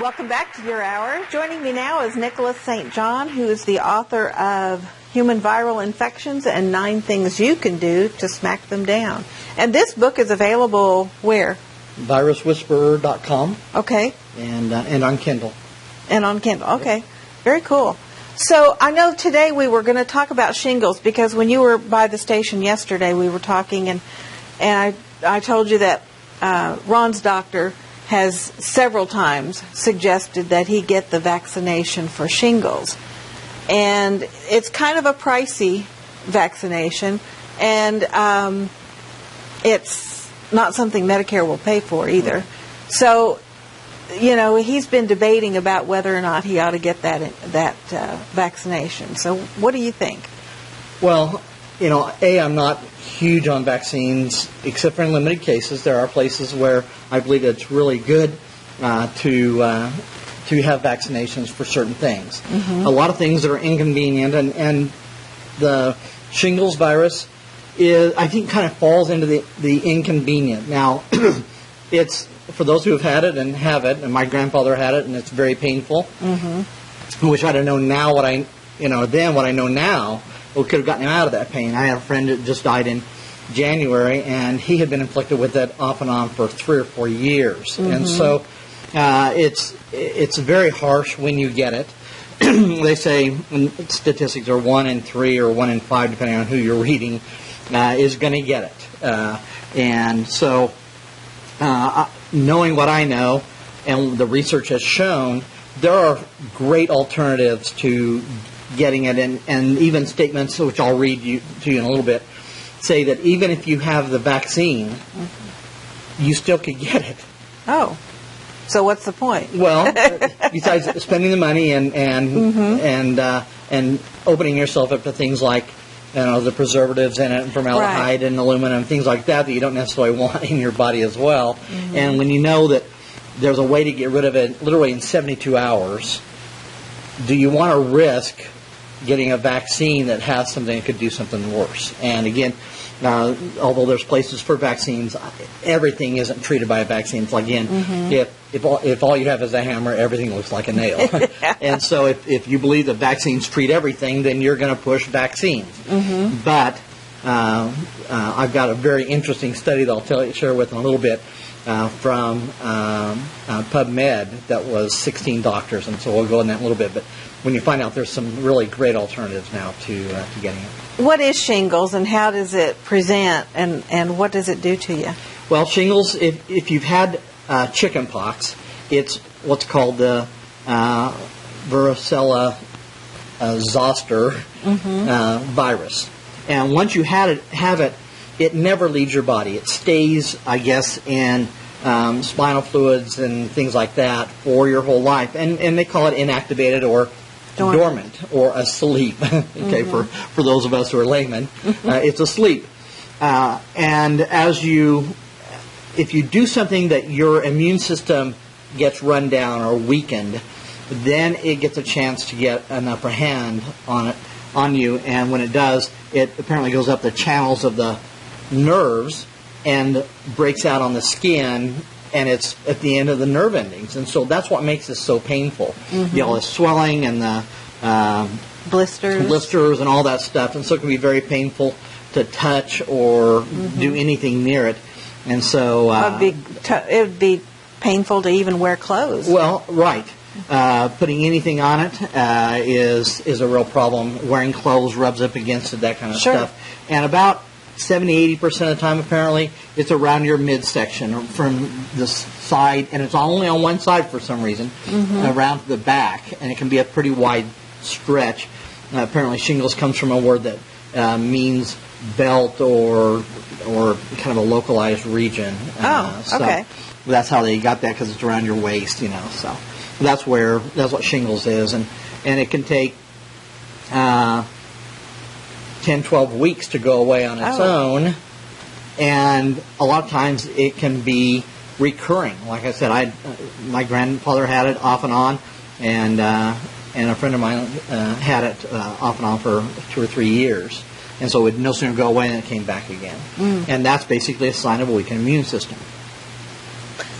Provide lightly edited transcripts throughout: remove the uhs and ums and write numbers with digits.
Welcome back to your hour. Joining me now is Nicholas St. John, who is the author of Human Viral Infections and 9 Things You Can Do to Smack Them Down. And this book is available where? viruswhisperer.com. Okay. And on Kindle. And on Kindle. Okay. Very cool. So I know today we were going to talk about shingles because when you were by the station yesterday, we were talking, and I told you that Ron's doctor has several times suggested that he get the vaccination for shingles. And it's kind of a pricey vaccination, and it's not something Medicare will pay for either. So, you know, he's been debating about whether or not he ought to get that vaccination. So what do you think? Well, you know, I'm not huge on vaccines, except for in limited cases. There are places where I believe it's really good to have vaccinations for certain things. Mm-hmm. A lot of things that are inconvenient, and the shingles virus is, I think, kind of falls into the inconvenient. Now, it's for those who have had it and have it, and my grandfather had it, and it's very painful. Mm-hmm. I wish I'd have known now what I know now. We could have gotten him out of that pain. I had a friend that just died in January, and he had been inflicted with it off and on for 3 or 4 years. Mm-hmm. And so it's very harsh when you get it. They say statistics are 1 in 3 or 1 in 5, depending on who you're reading, is going to get it. And so knowing what I know and the research has shown, there are great alternatives to getting it, and even statements, which I'll read to you in a little bit, say that even if you have the vaccine, you still could get it. Oh, so what's the point? Well, besides spending the money and opening yourself up to things like, you know, the preservatives in it, and formaldehyde and aluminum, things like that you don't necessarily want in your body as well. Mm-hmm. And when you know that there's a way to get rid of it literally in 72 hours, do you want to risk getting a vaccine that has something that could do something worse? And again, although there's places for vaccines, everything isn't treated by a vaccine. It's like, again, if all you have is a hammer, everything looks like a nail. And so if you believe that vaccines treat everything, then you're going to push vaccines. Mm-hmm. But I've got a very interesting study that I'll share with in a little bit from PubMed that was 16 doctors, and so we'll go in that in a little bit. But when you find out, there's some really great alternatives now to getting it. What is shingles, and how does it present, and what does it do to you? Well, shingles, if you've had chicken pox, it's what's called the varicella zoster virus. And once you have it, it never leaves your body. It stays, I guess, in spinal fluids and things like that for your whole life. And they call it inactivated or dormant or asleep. Okay, for those of us who are laymen, it's asleep. And if you do something that your immune system gets run down or weakened, then it gets a chance to get an upper hand on you. And when it does, it apparently goes up the channels of the nerves and breaks out on the skin, and it's at the end of the nerve endings. And so that's what makes this so painful. Mm-hmm. You know, the swelling and the blisters and all that stuff. And so it can be very painful to touch or do anything near it. And so it would be painful to even wear clothes. Well, right. Putting anything on it is a real problem. Wearing clothes rubs up against it, that kind of stuff. And about 70-80% of the time, apparently, it's around your midsection or from the side, and it's only on one side for some reason, around the back, and it can be a pretty wide stretch. Apparently, shingles comes from a word that means belt or kind of a localized region. Okay. That's how they got that, because it's around your waist, you know. So that's what shingles is, and it can take 10-12 weeks to go away on its own, and a lot of times it can be recurring. Like I said, my grandfather had it off and on, and a friend of mine had it off and on for 2 or 3 years, and so it would no sooner go away than it came back again. And that's basically a sign of a weakened immune system.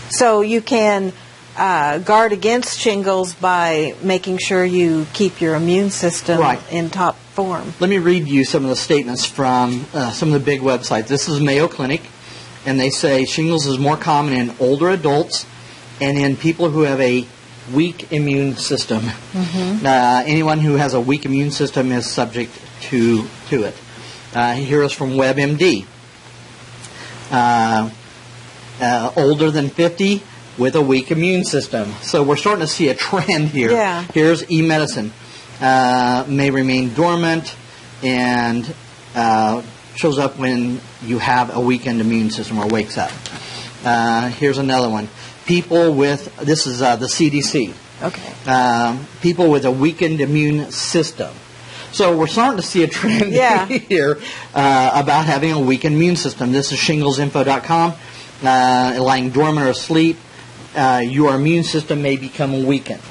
So you can guard against shingles by making sure you keep your immune system in top form. Let me read you some of the statements from some of the big websites. This is Mayo Clinic, and they say shingles is more common in older adults and in people who have a weak immune system. Anyone who has a weak immune system is subject to it. Here is from WebMD. Older than 50 with a weak immune system. So we're starting to see a trend here. Yeah. Here's eMedicine. May remain dormant and shows up when you have a weakened immune system or wakes up. Here's another one. People with, this is the CDC. Okay. People with a weakened immune system. So we're starting to see a trend here about having a weakened immune system. This is shinglesinfo.com. Lying dormant or asleep, your immune system may become weakened.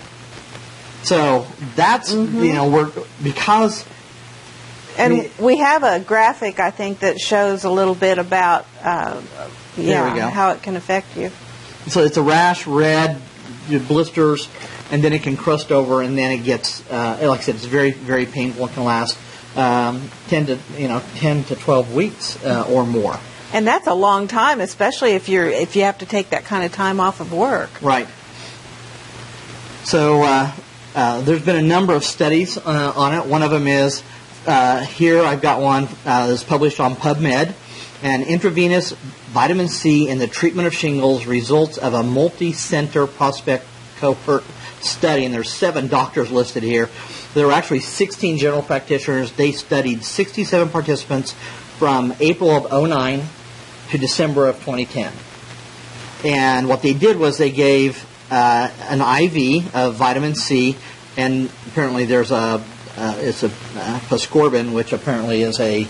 So that's, you know, because... And we have a graphic, I think, that shows a little bit about how it can affect you. So it's a rash, red, blisters, and then it can crust over, and then it gets, like I said, it's very, very painful. It can last 10 to 12 weeks or more. And that's a long time, especially if you have to take that kind of time off of work. Right. So there's been a number of studies on it. One of them is here. I've got one that's published on PubMed, and intravenous vitamin C in the treatment of shingles results of a multi-center prospect cohort study, and there's 7 doctors listed here. There were actually 16 general practitioners. They studied 67 participants from April of 2009 to December of 2010. And what they did was they gave an IV of vitamin C, and apparently there's it's a Ascorbate, which apparently is a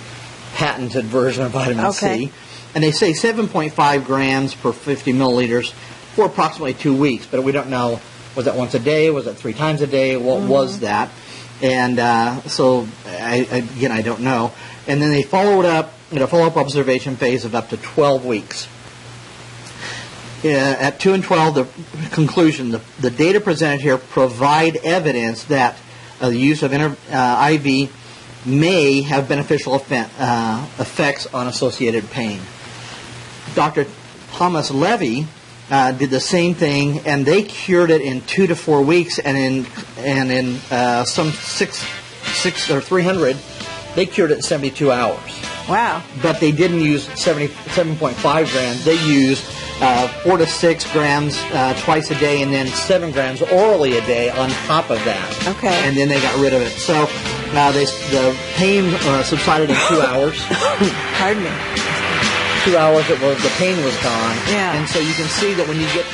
patented version of vitamin C. And they say 7.5 grams per 50 milliliters for approximately 2 weeks, but we don't know, was that once a day, was it 3 times a day, what was that? And so, I don't know. And then they followed up in a follow-up observation phase of up to 12 weeks. At 2 and 12, the conclusion, the data presented here provide evidence that the use of IV may have beneficial effects on associated pain. Dr. Thomas Levy did the same thing, and they cured it in 2 to 4 weeks, and in some 6 or 300, they cured it in 72 hours. Wow! But they didn't use 7.5 grams. They used 4 to 6 grams twice a day, and then 7 grams orally a day on top of that. Okay. And then they got rid of it. So the pain subsided in 2 hours. Pardon me. 2 hours, the pain was gone. Yeah. And so you can see that when you get